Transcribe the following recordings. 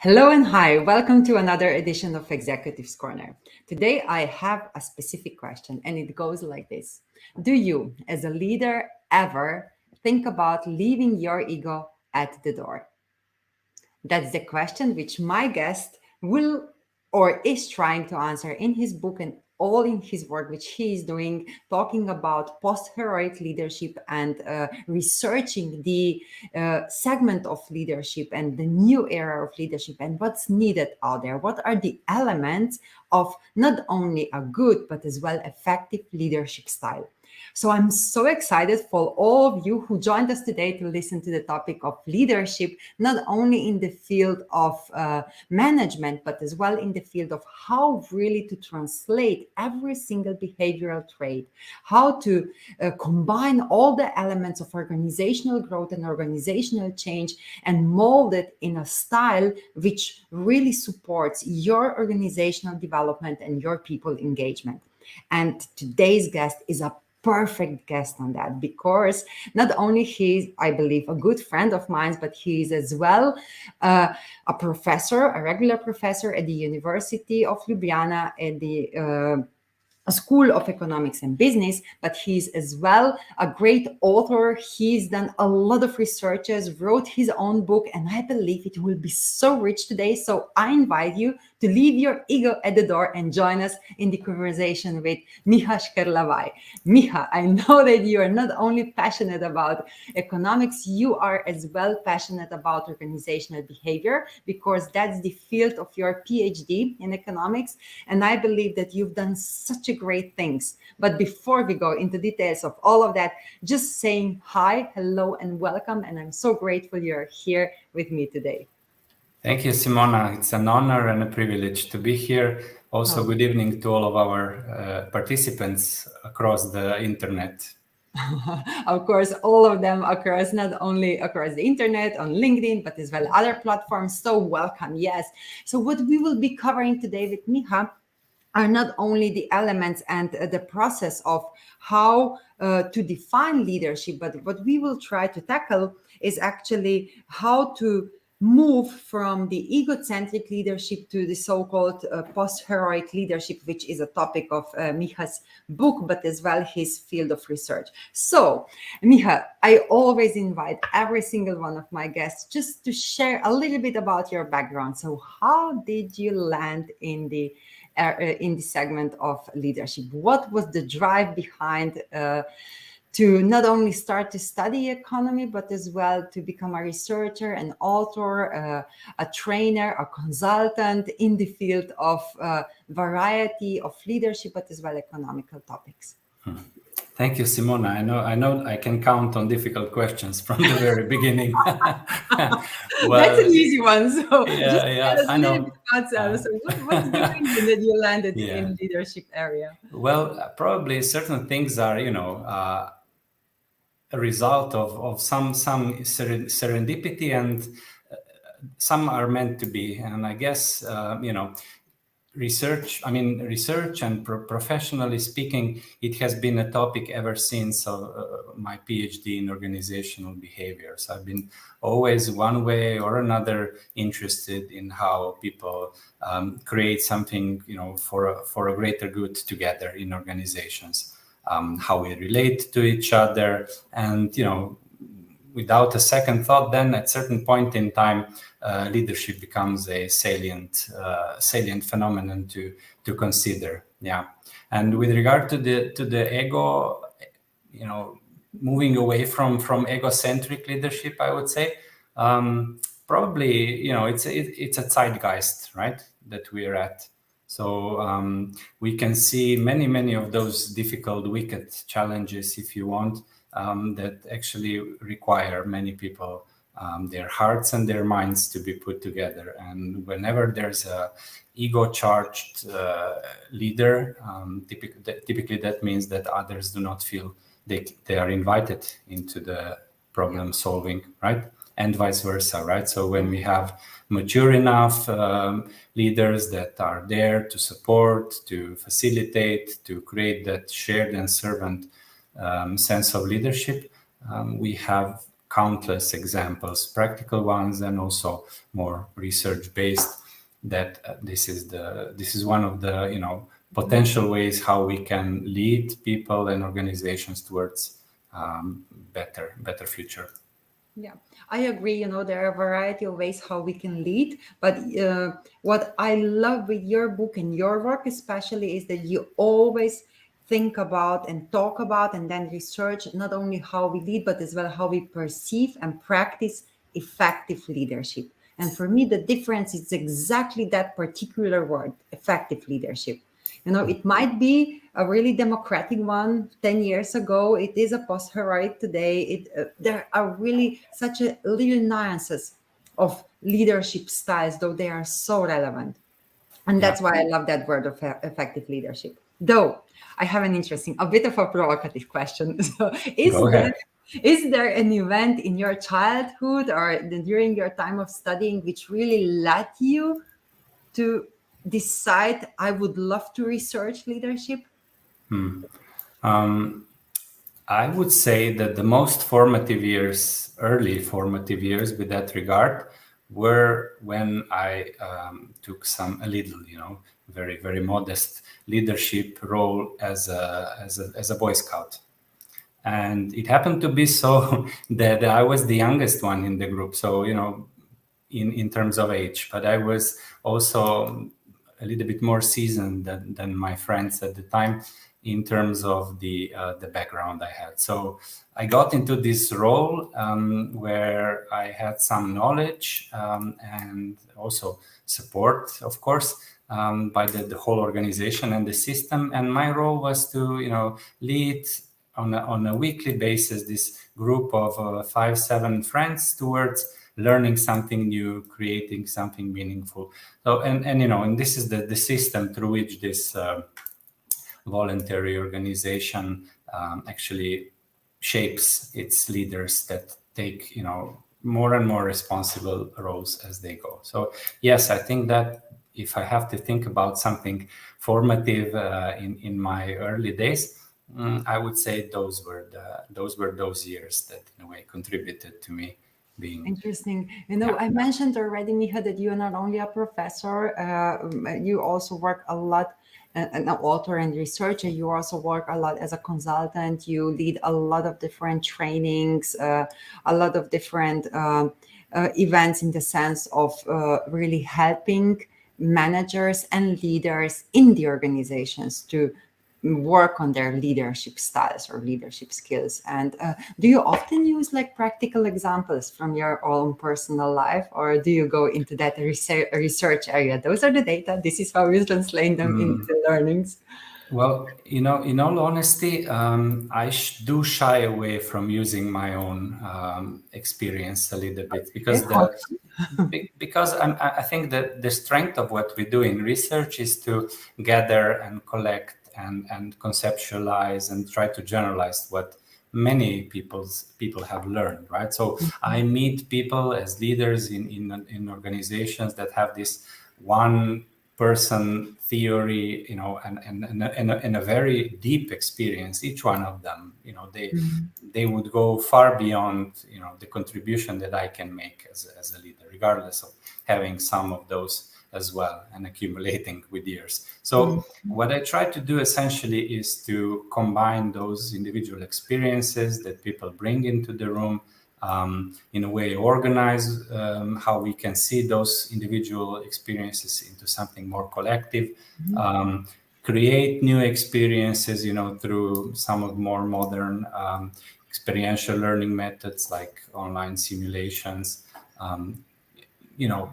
Hello and hi, welcome to another edition of Executives Corner. Today I have a specific question and it goes like this. Do you, as a leader, ever think about leaving your ego at the door? That's the question which my guest will or is trying to answer in his book and all in his work, which he is doing, talking about post-heroic leadership and researching the segment of leadership and the new era of leadership and what's needed out there. What are the elements of not only a good, but as well effective leadership style? So I'm so excited for all of you who joined us today to listen to the topic of leadership, not only in the field of management, but as well in the field of how really to translate every single behavioral trait, how to combine all the elements of organizational growth and organizational change and mold it in a style which really supports your organizational development and your people engagement. And today's guest is a perfect guest on that because not only he's, I believe, a good friend of mine, but he's as well a professor, a regular professor at the University of Ljubljana at the School of Economics and Business, but he's as well a great author. He's done a lot of researches, wrote his own book, and I believe it will be so rich today. So I invite you to leave your ego at the door and join us in the conversation with Miha Škerlavaj. Miha, I know that you are not only passionate about economics, you are as well passionate about organizational behavior because that's the field of your PhD in economics. And I believe that you've done such great things. But before we go into details of all of that, just saying hi, hello, and welcome. And I'm so grateful you're here with me today. Thank you, Simona. It's an honor and a privilege to be here. Also, good evening to all of our participants across the internet. Of course, all of them across, not only across the internet, on LinkedIn, but as well other platforms. So welcome, yes. So what we will be covering today with Miha are not only the elements and the process of how to define leadership, but what we will try to tackle is actually how to move from the egocentric leadership to the so-called post-heroic leadership, which is a topic of Miha's book, but as well his field of research. So, Miha, I always invite every single one of my guests just to share a little bit about your background. So how did you land in the segment of leadership? What was the drive behind to not only start to study economy, but as well to become a researcher, an author, a trainer, a consultant in the field of variety of leadership, but as well economical topics? Thank you, Simona. I know I can count on difficult questions from the very beginning. That's an easy one. So I know. So what's the reason that you landed in leadership area? Well, probably certain things are, a result of some serendipity, and some are meant to be. And I guess, research and professionally speaking, it has been a topic ever since my PhD in organizational behavior. So I've been always one way or another interested in how people create something, for a greater good together in organizations, how we relate to each other, and, without a second thought, then at certain point in time, leadership becomes a salient phenomenon to consider. Yeah, and with regard to the ego, moving away from egocentric leadership, I would say, probably, it's a zeitgeist, right, that we're at. So we can see many of those difficult, wicked challenges, if you want, that actually require many people, their hearts and their minds to be put together. And whenever there's a ego-charged leader, typically that means that others do not feel they are invited into the problem solving, right? And vice versa, right? So when we have mature enough leaders that are there to support, to facilitate, to create that shared and servant sense of leadership, we have countless examples, practical ones and also more research-based. That this is one of the potential ways how we can lead people and organizations towards better future. Yeah, I agree. There are a variety of ways how we can lead. But what I love with your book and your work especially is that you always think about and talk about and then research not only how we lead, but as well how we perceive and practice effective leadership. And for me, the difference is exactly that particular word, effective leadership. It might be a really democratic one 10 years ago. It is a post-heroic today. There are really such a little nuances of leadership styles, though they are so relevant. And that's why I love that word of effective leadership. Though I have a bit of a provocative question. So Go ahead. is there an event in your childhood or during your time of studying which really led you to decide I would love to research leadership? I would say that the most formative years, early formative years with that regard, were when I took a little, very, very modest leadership role as a Boy Scout. And it happened to be so that I was the youngest one in the group. So, in terms of age, but I was also a little bit more seasoned than my friends at the time in terms of the background I had. So I got into this role where I had some knowledge and also support, of course, by the whole organization and the system. And my role was to, lead on a weekly basis this group of 5-7 friends towards learning something new, creating something meaningful. So and this is the system through which this voluntary organization actually shapes its leaders that take more and more responsible roles as they go. So yes, I think that if I have to think about something formative in my early days, I would say those were those years that in a way contributed to me being interesting. I mentioned already, Miha, that you are not only a professor, you also work a lot an author and researcher. You also work a lot as a consultant. You lead a lot of different trainings, a lot of different events in the sense of really helping managers and leaders in the organizations to work on their leadership styles or leadership skills. And do you often use like practical examples from your own personal life, or do you go into that research area? Those are the data. This is how we translate them into the learnings. Well, in all honesty, I do shy away from using my own experience a little bit because I think that the strength of what we do in research is to gather and collect and conceptualize and try to generalize what many people have learned, right? So I meet people as leaders in organizations that have this one person theory, and a very deep experience. Each one of them, they would go far beyond, the contribution that I can make as a leader, regardless of having some of those as well and accumulating with years. So what I try to do essentially is to combine those individual experiences that people bring into the room, in a way organize how we can see those individual experiences into something more collective, create new experiences, through some of more modern experiential learning methods like online simulations,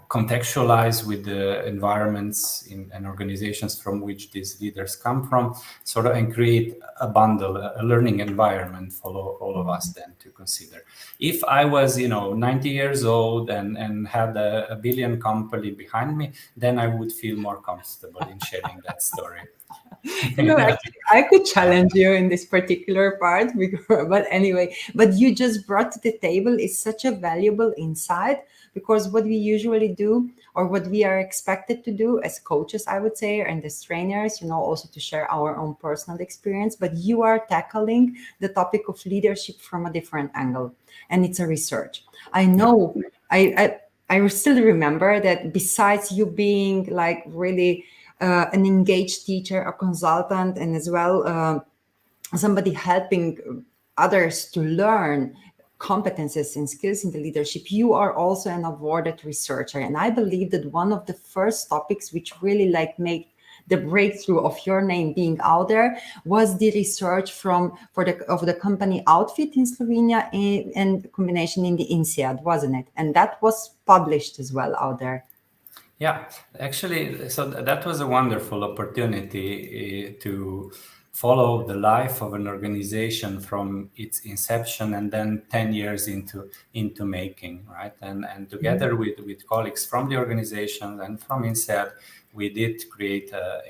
contextualize with the environments and organizations from which these leaders come from, and create a bundle, a learning environment for all of us then to consider. If I was, 90 years old and had a billion company behind me, then I would feel more comfortable in sharing that story. Actually, I could challenge you in this particular part, but anyway, but you just brought to the table is such a valuable insight, because what we usually do, or what we are expected to do as coaches, I would say, and as trainers, also to share our own personal experience. But you are tackling the topic of leadership from a different angle, and it's a research. I know. I still remember that besides you being like really an engaged teacher, a consultant, and as well somebody helping others to learn competences and skills in the leadership, you are also an awarded researcher. And I believe that one of the first topics which really like make the breakthrough of your name being out there was the research of the company Outfit in Slovenia and combination in the INSEAD, wasn't it? And that was published as well out there. Yeah, actually, so that was a wonderful opportunity to follow the life of an organization from its inception and then 10 years into making, right? And together with colleagues from the organization and from INSEAD, we did create a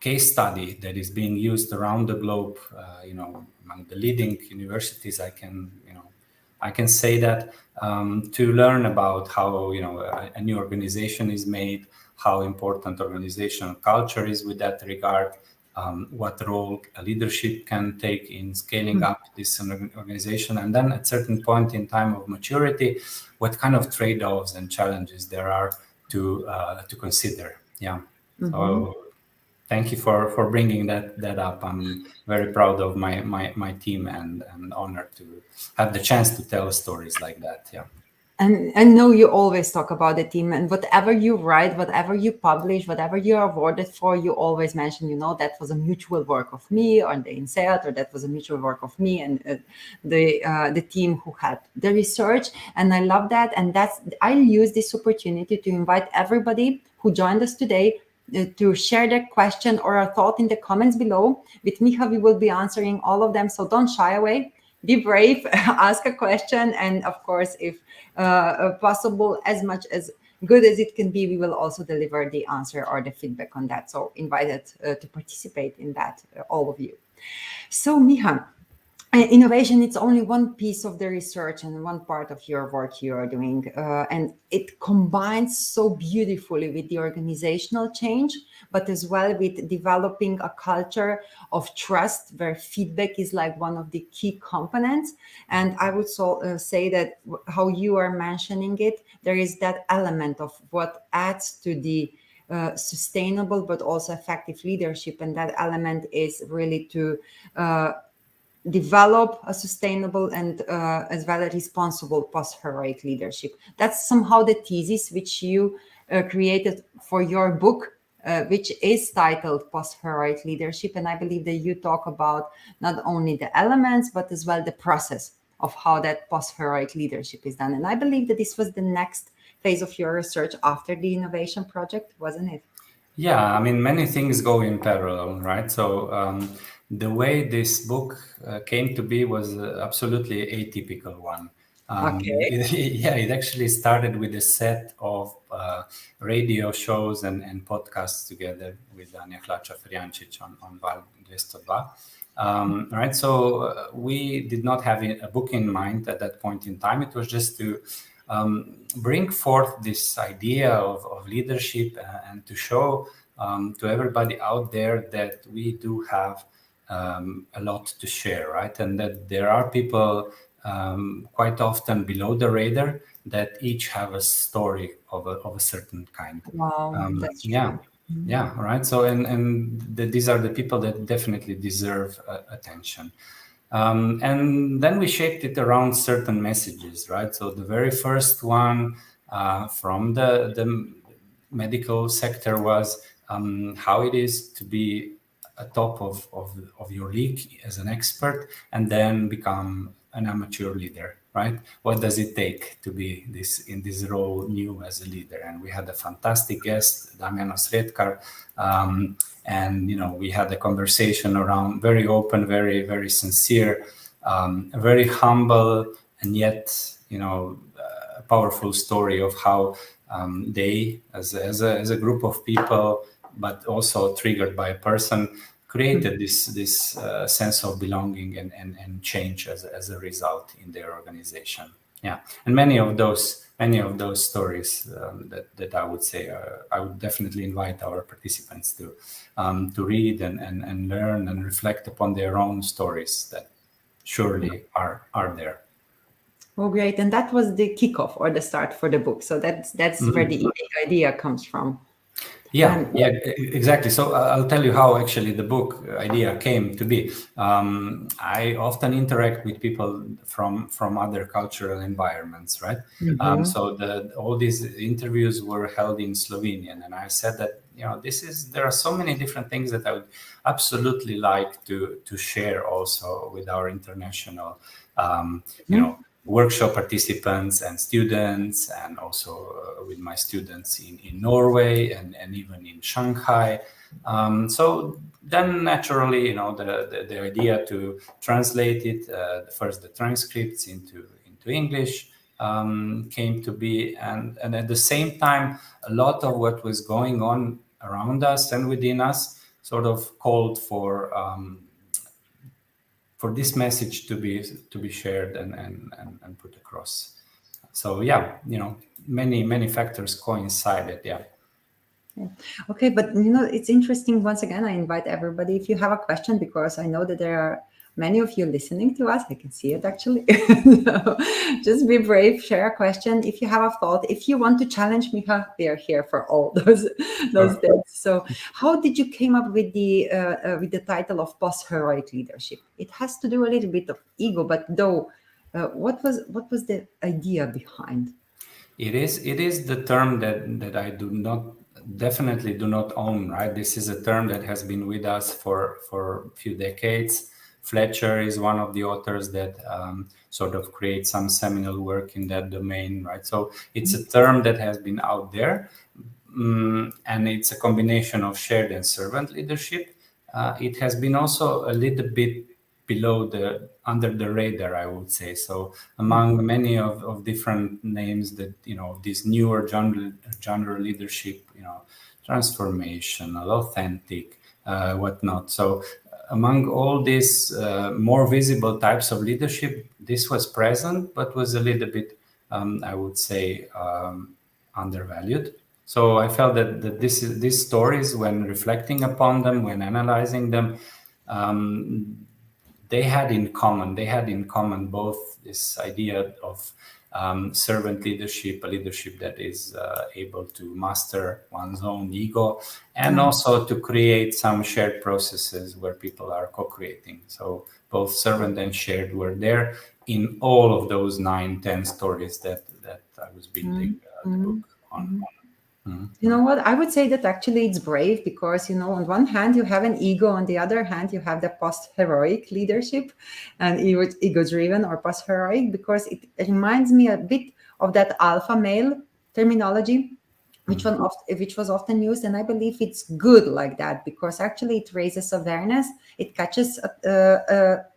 case study that is being used around the globe, among the leading universities. I can say that to learn about how a new organization is made, how important organizational culture is with that regard, what role a leadership can take in scaling up this organization, and then at certain point in time of maturity, what kind of trade-offs and challenges there are to consider. Yeah. So thank you for bringing that up. I'm very proud of my team and honored to have the chance to tell stories like that. Yeah. And I know you always talk about the team, and whatever you write, whatever you publish, whatever you're awarded for, you always mention, that was a mutual work of me or the INSEAD, or that was a mutual work of me and the team who had the research. And I love that. And I'll use this opportunity to invite everybody who joined us today to share their question or a thought in the comments below. With Miha, we will be answering all of them. So don't shy away. Be brave, ask a question, and of course, if possible, as much as good as it can be, we will also deliver the answer or the feedback on that. So invited to participate in that, all of you. So Miha, innovation, it's only one piece of the research and one part of your work you are doing. And it combines so beautifully with the organizational change, but as well with developing a culture of trust where feedback is like one of the key components. And I would say that how you are mentioning it, there is that element of what adds to the sustainable but also effective leadership. And that element is really to develop a sustainable and as well as responsible post-heroic leadership. That's somehow the thesis which you created for your book, which is titled Post-Heroic Leadership. And I believe that you talk about not only the elements, but as well the process of how that post-heroic leadership is done. And I believe that this was the next phase of your research after the innovation project, wasn't it? Yeah, I mean, many things go in parallel, right? So the way this book came to be was absolutely atypical one. Okay. It actually started with a set of radio shows and podcasts together with Anja Hlača-Ferjančić on Val 202. Right, so we did not have a book in mind at that point in time. It was just to bring forth this idea of leadership and to show to everybody out there that we do have a lot to share, right? And that there are people quite often below the radar that each have a story of a certain kind. Wow, that's true. Yeah. Yeah, right. So and these are the people that definitely deserve attention. And then we shaped it around certain messages, right? So the very first one from the medical sector was how it is to be atop of your league as an expert and then become an amateur leader, right? What does it take to be in this role new as a leader? And we had a fantastic guest, Damjan Osredkar, and we had a conversation around very open, very, very sincere, very humble, and yet a powerful story of how they, as a group of people, but also triggered by a person, created this sense of belonging and change as a result in their organization. Yeah, and many of those many of those stories that I would say I would definitely invite our participants to read and learn and reflect upon their own stories that surely are there. Oh, great! And that was the kickoff or the start for the book. So that's where the idea comes from. Yeah, exactly. So I'll tell you how actually the book idea came to be. I often interact with people from other cultural environments, right? So all these interviews were held in Slovenian, and I said that there are so many different things that I would absolutely like to share also with our international, workshop participants and students, and also with my students in Norway and even in Shanghai. So then naturally, the idea to translate it, first the transcripts into English came to be, and at the same time, a lot of what was going on around us and within us sort of called for this message to be shared and put across. So many factors coincided. Yeah. Okay, but it's interesting. Once again, I invite everybody, if you have a question, because I know that there are many of you listening to us. I can see it actually. So just be brave, share a question. If you have a thought, if you want to challenge Miha, we are here for all those things. So how did you came up with the title of post-heroic leadership? It has to do a little bit of ego, but though, what was the idea behind? It is the term that I definitely do not own, right? This is a term that has been with us for a few decades. Fletcher is one of the authors that sort of creates some seminal work in that domain, right? So it's a term that has been out there, and it's a combination of shared and servant leadership. It has been also a little bit under the radar, I would say. So among many of different names that, this newer genre leadership, transformational, authentic, whatnot. So among all these more visible types of leadership, this was present, but was a little bit, I would say, undervalued. So I felt that these stories, when reflecting upon them, when analyzing them, they had in common both this idea of servant leadership, a leadership that is able to master one's own ego, and also to create some shared processes where people are co-creating. So both servant and shared were there in all of those 9-10 stories that I was building the book on. You know what? I would say that actually it's brave because, on one hand, you have an ego. On the other hand, you have the post-heroic leadership and ego-driven or post-heroic, because it reminds me a bit of that alpha male terminology, which was often used. And I believe it's good like that, because actually it raises awareness, it catches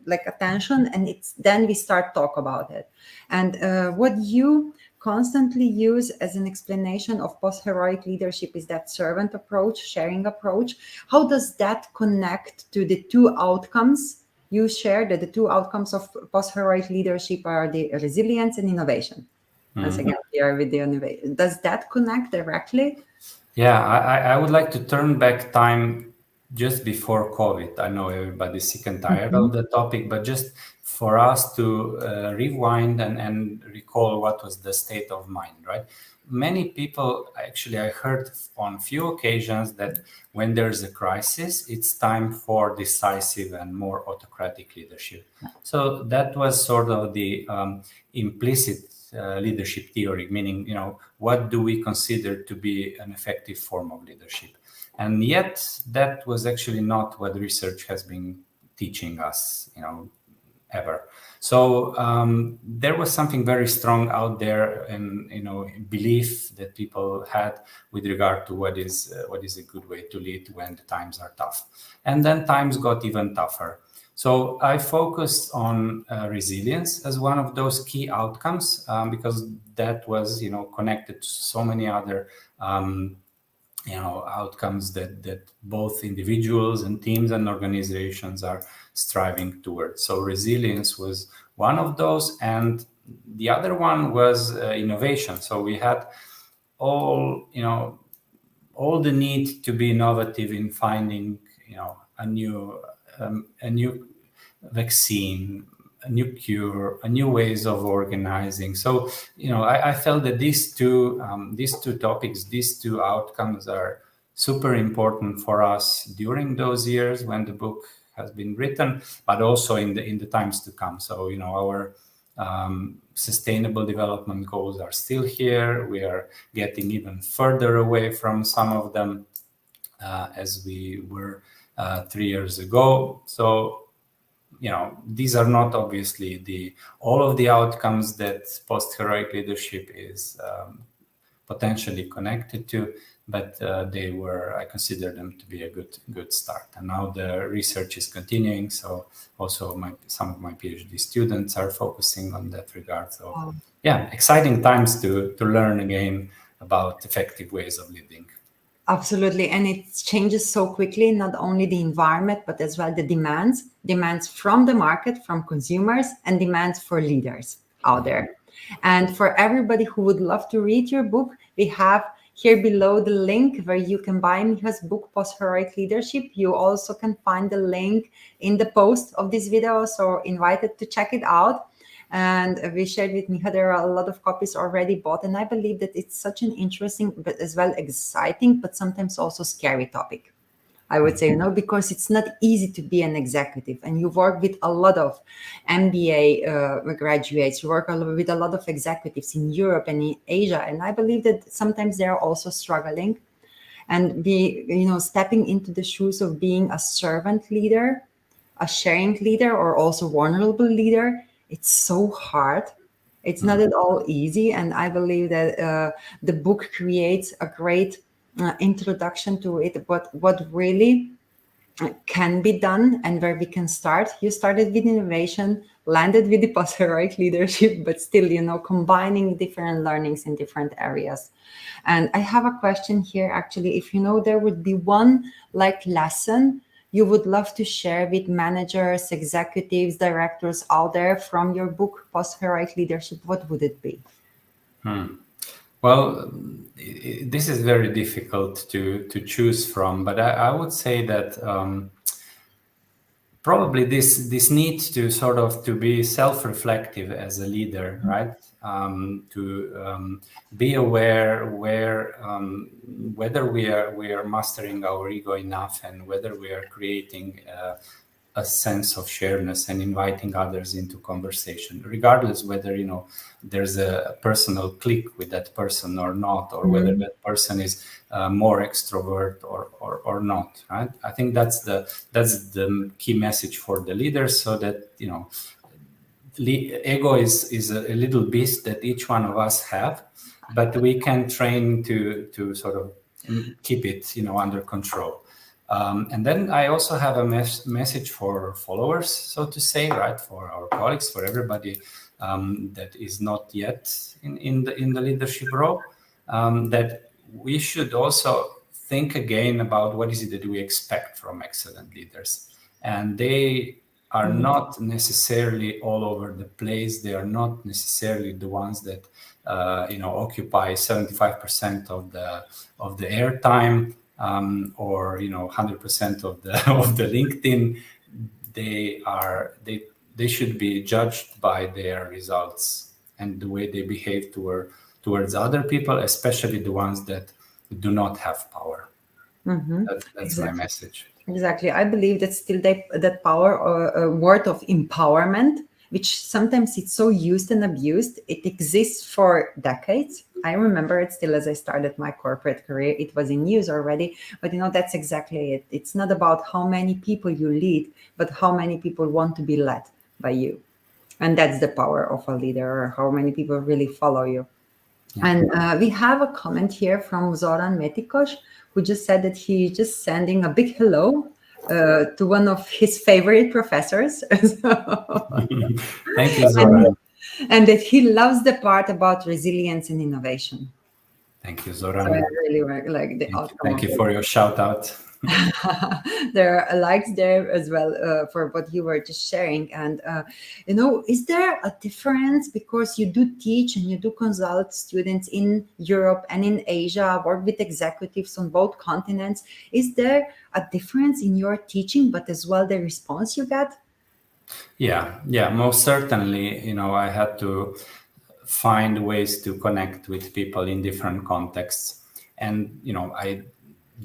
like attention, and then we start talk about it. And what you constantly use as an explanation of post-heroic leadership is that servant approach, sharing approach. How does that connect to the two outcomes you shared? That the two outcomes of post-heroic leadership are the resilience and innovation. Once again, here with the innovation. Does that connect directly? Yeah, I would like to turn back time just before COVID. I know everybody's sick and tired of the topic, but just for us to rewind and recall what was the state of mind, right? Many people, actually, I heard on few occasions that when there's a crisis, it's time for decisive and more autocratic leadership. So that was sort of the implicit leadership theory, meaning, what do we consider to be an effective form of leadership? And yet that was actually not what research has been teaching us, ever. So there was something very strong out there, and belief that people had with regard to what is a good way to lead when the times are tough. And then times got even tougher. So I focused on resilience as one of those key outcomes, because that was, connected to so many other, outcomes that both individuals and teams and organizations are striving towards. So resilience was one of those, and the other one was innovation. So we had all the need to be innovative in finding, a new vaccine, a new cure, a new ways of organizing. So, I felt that these two topics, these two outcomes are super important for us during those years when the book has been written, but also in the times to come. So, our sustainable development goals are still here. We are getting even further away from some of them as we were 3 years ago. So, these are not obviously all of the outcomes that post-heroic leadership is potentially connected to, but I consider them to be a good start. And now the research is continuing, so also some of my PhD students are focusing on that regard. So exciting times to learn again about effective ways of leading. Absolutely. And it changes so quickly, not only the environment, but as well the demands from the market, from consumers, and demands for leaders out there. And for everybody who would love to read your book, we have here below the link where you can buy Miha's book, Post-Heroic Leadership. You also can find the link in the post of this video, so invited to check it out. And we shared with Miha, there are a lot of copies already bought. And I believe that it's such an interesting, but as well exciting, but sometimes also scary topic. I would say, because it's not easy to be an executive, and you work with a lot of MBA graduates, you work with a lot of executives in Europe and in Asia. And I believe that sometimes they're also struggling and stepping into the shoes of being a servant leader, a sharing leader, or also vulnerable leader. It's so hard. It's not at all easy. And I believe that the book creates a great introduction to it, but what really can be done and where we can start. You started with innovation, landed with the post-heroic leadership, but still, combining different learnings in different areas. And I have a question here, actually. If there would be one lesson you would love to share with managers, executives, directors out there from your book, Post-Heroic Leadership, what would it be? Well, this is very difficult to choose from, but I would say that probably this need to sort of to be self-reflective as a leader, right? To be aware whether we are mastering our ego enough, and whether we are creating a sense of sharedness and inviting others into conversation, regardless whether there's a personal click with that person or not, or whether that person is more extrovert or not. Right? I think that's the key message for the leaders, so that ego is a little beast that each one of us have, but we can train to sort of keep it under control. And then I also have a message for followers, so to say, right, for our colleagues, for everybody that is not yet in the leadership role, that we should also think again about what is it that we expect from excellent leaders. And they are not necessarily all over the place. They are not necessarily the ones that occupy 75% of the airtime. Or 100% of the LinkedIn. They should be judged by their results and the way they behave towards other people, especially the ones that do not have power. That's exactly my message. Exactly. I believe that still that power or word of empowerment, which sometimes it's so used and abused, it exists for decades. I remember it still as I started my corporate career. It was in use already, but that's exactly it. It's not about how many people you lead, but how many people want to be led by you. And that's the power of a leader, or how many people really follow you. Yeah. And we have a comment here from Zoran Metikos, who just said that he's just sending a big hello to one of his favorite professors. Thank you, Zoran. And that he loves the part about resilience and innovation. Thank you, Zoran. So I really like the outcome. Thank you for your shout out. There are likes there as well for what you were just sharing. And, is there a difference because you do teach and you do consult students in Europe and in Asia, work with executives on both continents? Is there a difference in your teaching, but as well the response you get? Yeah, most certainly. I had to find ways to connect with people in different contexts. And, I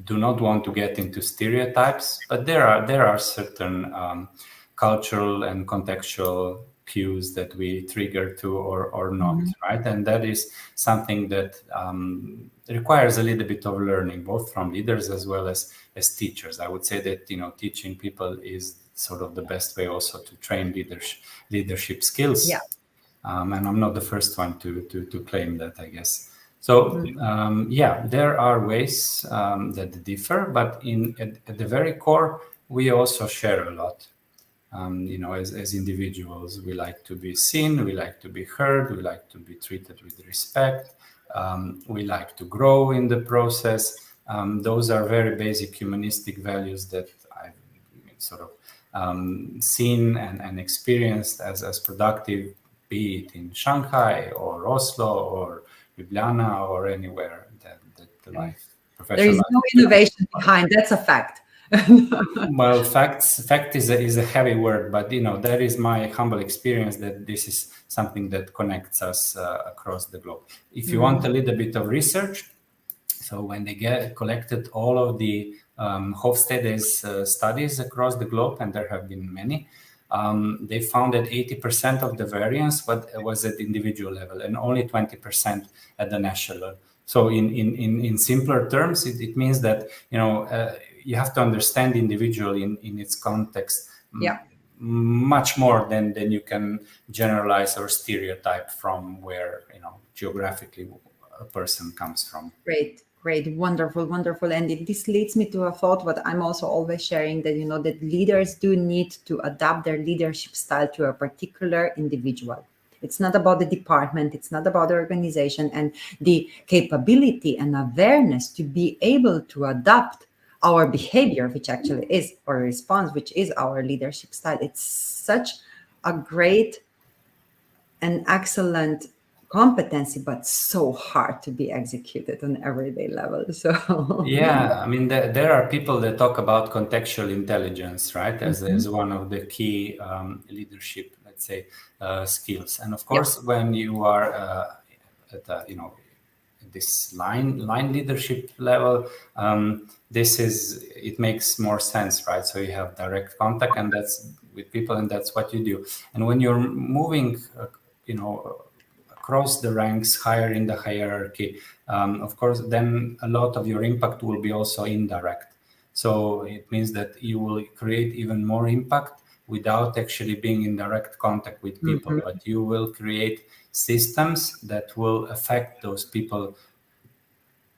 do not want to get into stereotypes, but there are certain cultural and contextual cues that we trigger to or not, right? And that is something that requires a little bit of learning, both from leaders as well as teachers. I would say that, teaching people is sort of the best way also to train leadership skills. Yeah. And I'm not the first one to claim that, I guess. So there are ways that differ, but at the very core, we also share a lot. As individuals, we like to be seen, we like to be heard, we like to be treated with respect, we like to grow in the process. Those are very basic humanistic values that I've sort of seen and experienced as productive, be it in Shanghai or Oslo or Ljubljana or anywhere that the life, There is professional no life. innovation behind. That's a fact. Well, fact is a heavy word, but that is my humble experience that this is something that connects us across the globe. If you want a little bit of research, so when they collected all of the Hofstede's studies across the globe, and there have been many, they found that 80% of the variance was at individual level and only 20% at the national level. So in simpler terms, it means that you have to understand individual in its context much more than you can generalize or stereotype from where geographically a person comes from. Great, wonderful. And this leads me to a thought what I'm also always sharing, that that leaders do need to adapt their leadership style to a particular individual. It's not about the department, it's not about the organization, and the capability and awareness to be able to adapt our behavior, which actually is our response, which is our leadership style. It's such a great and excellent competency, but so hard to be executed on everyday level. So yeah, I mean there are people that talk about contextual intelligence, right, as one of the key leadership, let's say, skills. And of course, when you are at this line leadership level, it makes more sense, right? So you have direct contact, and that's with people, and that's what you do. And when you're moving, across the ranks, higher in the hierarchy, of course, then a lot of your impact will be also indirect. So it means that you will create even more impact without actually being in direct contact with people, but you will create systems that will affect those people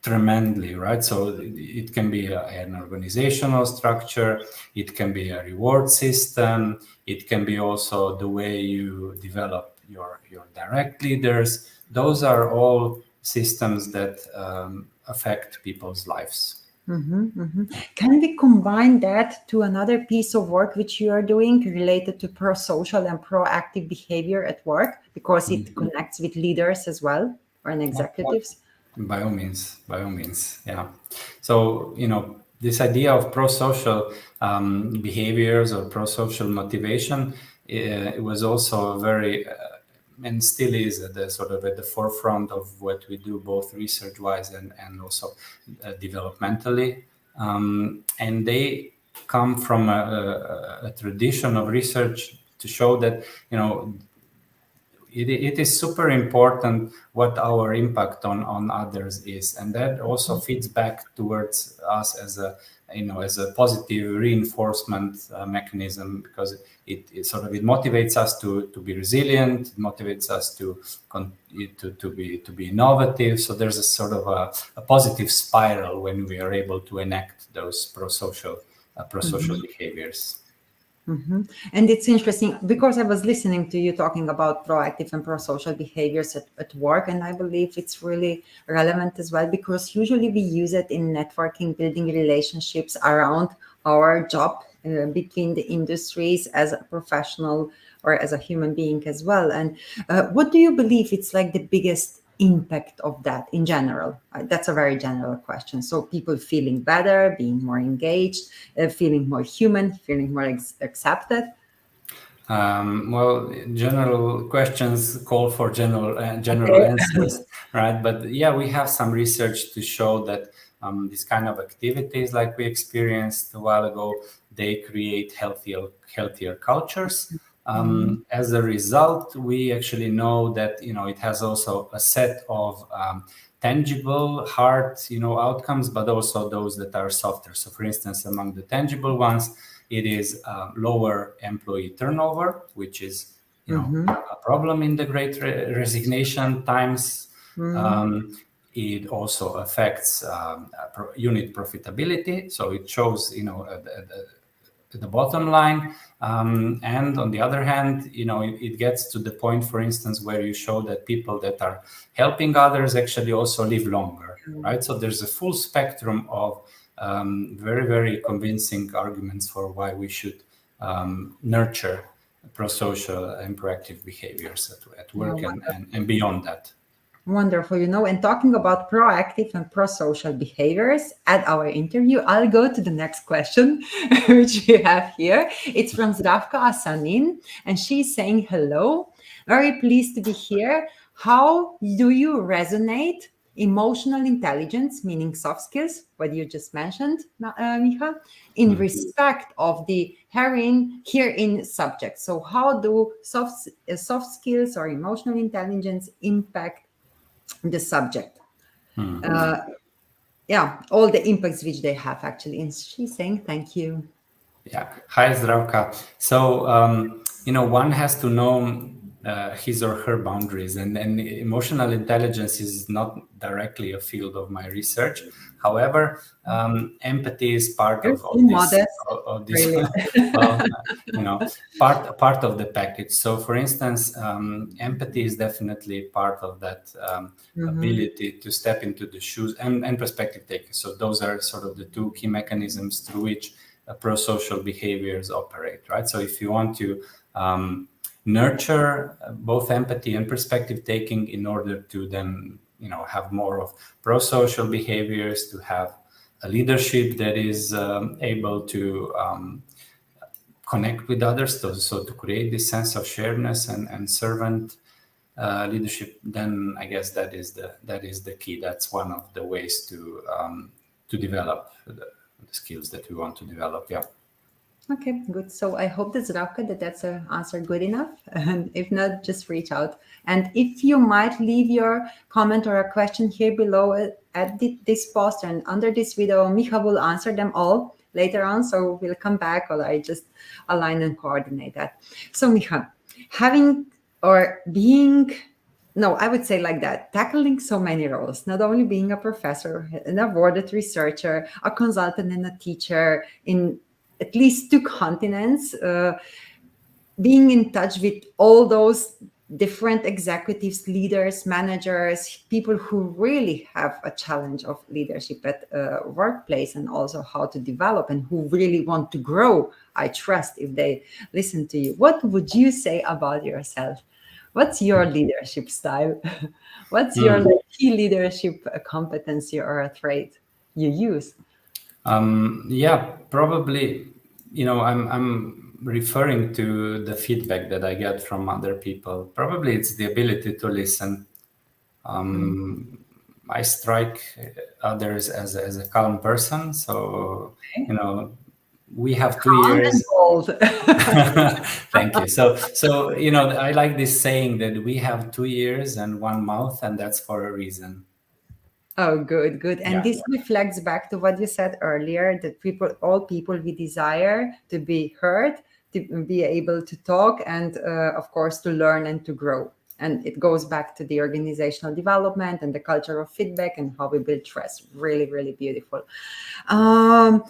tremendously, right? So it can be an organizational structure, it can be a reward system, it can be also the way you develop your direct leaders. Those are all systems that affect people's lives. Can we combine that to another piece of work which you are doing related to prosocial and proactive behavior at work, because it connects with leaders as well, or in executives? By all means, yeah. So this idea of prosocial behaviors or prosocial motivation, it was also very and still is at the forefront of what we do, both research-wise and also developmentally. And they come from a tradition of research to show that it is super important what our impact on others is, and that also feeds back towards us as a positive reinforcement mechanism, because it motivates us to be resilient, it motivates us to be innovative. So there's a sort of a positive spiral when we are able to enact those prosocial behaviors. And it's interesting because I was listening to you talking about proactive and pro-social behaviors at work, and I believe it's really relevant as well because usually we use it in networking, building relationships around our job between the industries as a professional or as a human being as well. And what do you believe it's like the biggest impact of that in general? That's a very general question. So people feeling better, being more engaged, feeling more human, feeling more accepted. Well, general questions call for general Okay. answers, right? But yeah, we have some research to show that these kind of activities, like we experienced a while ago, they create healthier cultures. As a result, we actually know that it has also a set of tangible, hard outcomes, but also those that are softer. So, for instance, among the tangible ones, it is lower employee turnover, which is a problem in the Great Resignation times. It also affects unit profitability, so it shows the bottom line. And on the other hand, it gets to the point, for instance, where you show that people that are helping others actually also live longer, right? So there's a full spectrum of very, very convincing arguments for why we should nurture pro-social and proactive behaviors at work and beyond that. Wonderful, and talking about proactive and pro-social behaviors at our interview, I'll go to the next question, which we have here. It's from Zdravka Asanin, and she's saying, hello, very pleased to be here. How do you resonate emotional intelligence, meaning soft skills, what you just mentioned, Miha, in respect of the herein subject? So how do soft skills or emotional intelligence impact the subject? All the impacts which they have actually. And she's saying thank you. Yeah. Hi, Zdravka. So, one has to know his or her boundaries, and emotional intelligence is not directly a field of my research. However, empathy is part You're of, so of this. modest, Of this, really. well, part of the package. So, for instance, empathy is definitely part of that ability to step into the shoes and perspective taking. So, those are sort of the two key mechanisms through which pro-social behaviors operate, right? So if you want to nurture both empathy and perspective taking in order to then, have more of pro-social behaviors, to have a leadership that is able to connect with others, so to create this sense of sharedness and servant leadership, then I guess that is the key. That's one of the ways to develop the skills that we want to develop. Yeah. Okay, good. So I hope that's that's an answer good enough. And if not, just reach out. And if you might leave your comment or a question here below at this post and under this video, Miha will answer them all later on. So we'll come back, or I just align and coordinate that. So Miha, having or being, no, I would say like that, tackling so many roles, not only being a professor, an awarded researcher, a consultant and a teacher in at least 2 continents, being in touch with all those different executives, leaders, managers, people who really have a challenge of leadership at workplace, and also how to develop, and who really want to grow, I trust, if they listen to you. What would you say about yourself? What's your leadership style? What's your key leadership competency or a trait you use? Yeah, probably, I'm referring to the feedback that I get from other people. Probably it's the ability to listen. I strike others as a calm person. So, we have 2 Calm and years. bold. Thank you. So, I like this saying that we have 2 ears and 1 mouth, and that's for a reason. Oh, good, good. And Yeah. this reflects back to what you said earlier, that all people, we desire to be heard, to be able to talk, and of course, to learn and to grow. And it goes back to the organizational development and the culture of feedback and how we build trust. Really, really beautiful.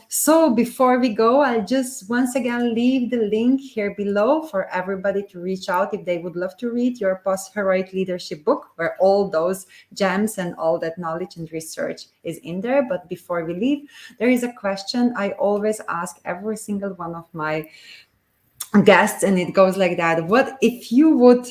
So before we go, I'll just once again leave the link here below for everybody to reach out if they would love to read your post-heroic leadership book, where all those gems and all that knowledge and research is in there. But before we leave, there is a question I always ask every single one of my guests, and it goes like that: what if you would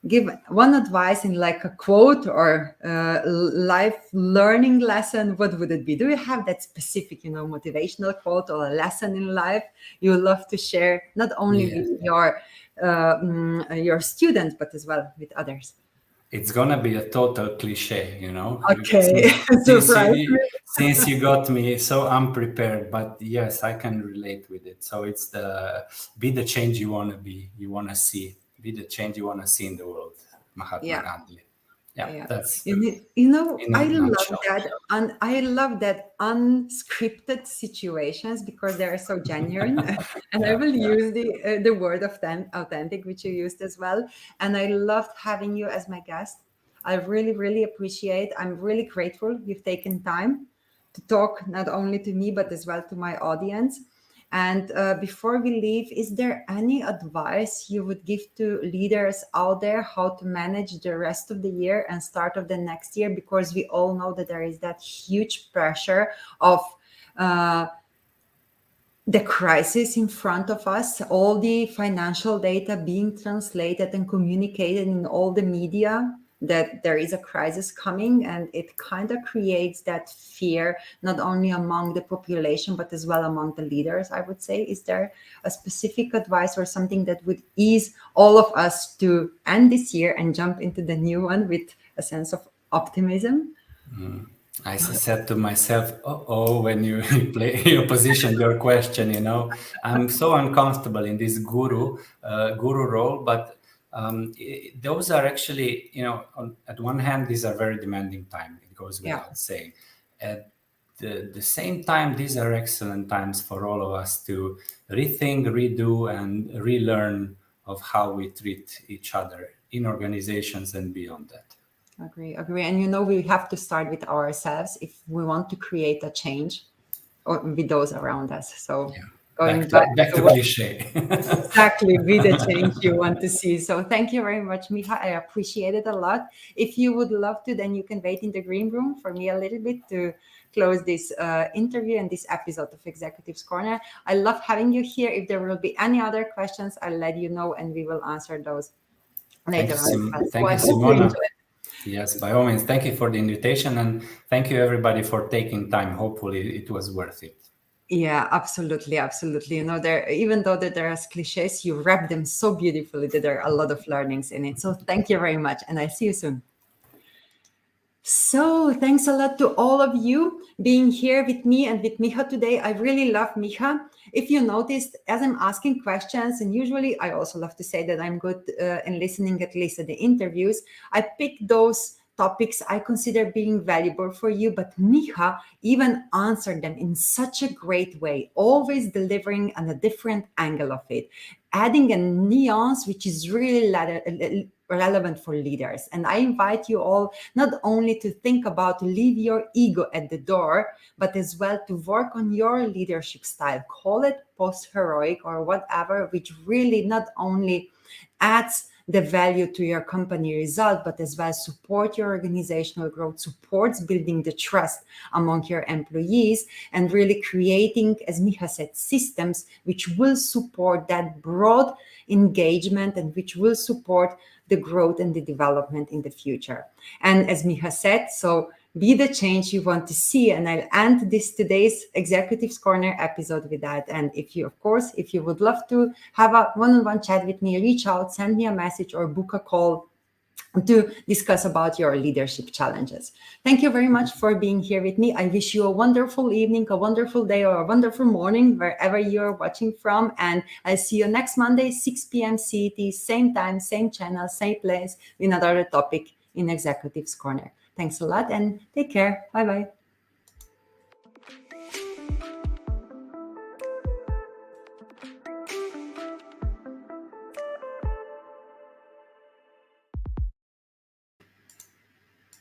give one advice in like a quote or life learning lesson, what would it be? Do you have that specific, motivational quote or a lesson in life you love to share, not only with your students but as well with others? It's gonna be a total cliche, Okay. Since you got me so unprepared, but yes, I can relate with it. So it's be the change you want to be, you want to see, be the change you want to see in the world. Mahatma Gandhi. Yeah, that's I love that, and I love that unscripted situations because they are so genuine. And I will use the word of them authentic, which you used as well. And I loved having you as my guest. I really, really appreciate. I'm really grateful you've taken time to talk not only to me but as well to my audience. And before we leave, is there any advice you would give to leaders out there how to manage the rest of the year and start of the next year? Because we all know that there is that huge pressure of the crisis in front of us, all the financial data being translated and communicated in all the media, that there is a crisis coming, and it kind of creates that fear not only among the population but as well among the leaders, I would say. Is there a specific advice or something that would ease all of us to end this year and jump into the new one with a sense of optimism? I said to myself, when you positioned your question, I'm so uncomfortable in this guru role, but those are actually, at one hand, these are very demanding time. It goes without saying. At the same time, these are excellent times for all of us to rethink, redo, and relearn of how we treat each other in organizations and beyond that. Agree. And we have to start with ourselves if we want to create a change or with those around us. So going back to cliche. Exactly, be the change you want to see. So thank you very much, Miha. I appreciate it a lot. If you would love to, then you can wait in the green room for me a little bit to close this interview and this episode of Executives Corner. I love having you here. If there will be any other questions, I'll let you know and we will answer those later on. Thank you, Simona. Yes, by all means. Thank you for the invitation, and thank you everybody for taking time. Hopefully it was worth it. Yeah, absolutely. Even though there are cliches, you wrap them so beautifully that there are a lot of learnings in it. So thank you very much, and I'll see you soon. So thanks a lot to all of you being here with me and with Miha today. I really love Miha. If you noticed, as I'm asking questions, and usually I also love to say that I'm good in listening, at least at the interviews, I pick those topics I consider being valuable for you, but Miha even answered them in such a great way, always delivering on a different angle of it, adding a nuance which is really relevant for leaders. And I invite you all not only to think about leave your ego at the door, but as well to work on your leadership style, call it post-heroic or whatever, which really not only adds the value to your company result, but as well support your organizational growth, supports building the trust among your employees, and really creating, as Miha said, systems which will support that broad engagement and which will support the growth and the development in the future. And as Miha said, so be the change you want to see. And I'll end today's Executives Corner episode with that. And if you would love to have a one-on-one chat with me, reach out, send me a message or book a call to discuss about your leadership challenges. Thank you very much for being here with me. I wish you a wonderful evening, a wonderful day, or a wonderful morning, wherever you're watching from. And I'll see you next Monday, 6 p.m. CET, same time, same channel, same place, with another topic in Executives Corner. Thanks a lot and take care. Bye-bye.